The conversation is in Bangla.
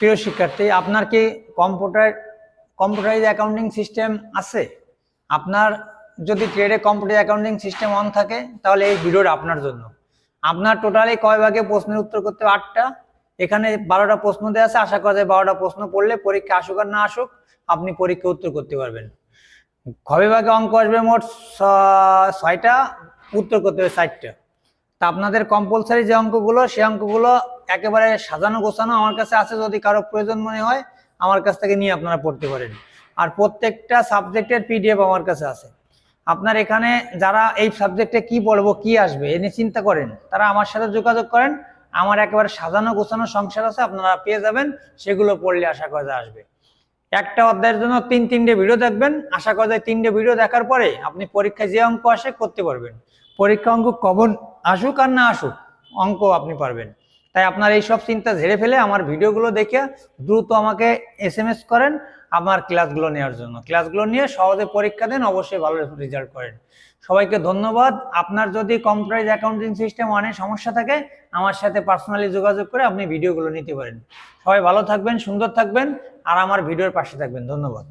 প্রিয় শিক্ষার্থী, আপনার কি কম্পিউটারাইজ অ্যাকাউন্টিং সিস্টেম আছে? আপনার যদি ট্রেডে কম্পিউটার অ্যাকাউন্টিং সিস্টেম অন থাকে তাহলে এই ভিডিওটা আপনার জন্য। আপনার টোটালি কয় ভাগে প্রশ্নের উত্তর করতে হবে? 8টা। এখানে 12টা প্রশ্ন দেওয়া আছে। আশা করা যায় 12টা প্রশ্ন পড়লে পরীক্ষা আসুক আর না আসুক আপনি পরীক্ষা উত্তর করতে পারবেন। খ বিভাগে অঙ্ক আসবে মোট 6টা, উত্তর করতে হবে 4টা। তা আপনাদের কম্পালসারি যে অঙ্কগুলো, সেই অঙ্কগুলো একেবারে সাজানো গোছানো আমার কাছে আছে, যদি কারো প্রয়োজন মনে হয় আমার কাছ থেকে নিয়ে আপনারা পড়তে পারেন। আর প্রত্যেকটা সাবজেক্টের পিডিএফ আমার কাছে আছে। আপনার এখানে যারা এই সাবজেক্টে কি পড়বো কি আসবে এ নিয়ে চিন্তা করেন, তারা আমার সাথে যোগাযোগ করেন। আমার একেবারে সাজানো গোছানো সংসার আছে, আপনারা পেয়ে যাবেন। সেগুলো পড়লে আশা করা যায় আসবে। একটা অধ্যায়ের জন্য 3টে ভিডিও দেখবেন। আশা করা যায় 3টে ভিডিও দেখার পরে আপনি পরীক্ষায় যে অঙ্ক আসে করতে পারবেন। পরীক্ষা অঙ্ক কমন আসুক আর না আসুক অঙ্ক আপনি পারবেন। তাই আপনার এই সব চিন্তা ঝেড়ে ফেলে আমার ভিডিওগুলো দেখে দ্রুত আমাকে SMS করেন আমার ক্লাসগুলো নেওয়ার জন্য। ক্লাসগুলো নিয়ে সহজে পরীক্ষা দেন, অবশ্যই ভালো রেজাল্ট করেন। সবাইকে ধন্যবাদ। আপনার যদি কম্পিউটারাইজ অ্যাকাউন্টিং সিস্টেম অনেক সমস্যা থাকে আমার সাথে পার্সোনালি যোগাযোগ করে আপনি ভিডিওগুলো নিতে পারেন। সবাই ভালো থাকবেন, সুন্দর থাকবেন, আর আমার ভিডিওর পাশে থাকবেন। ধন্যবাদ।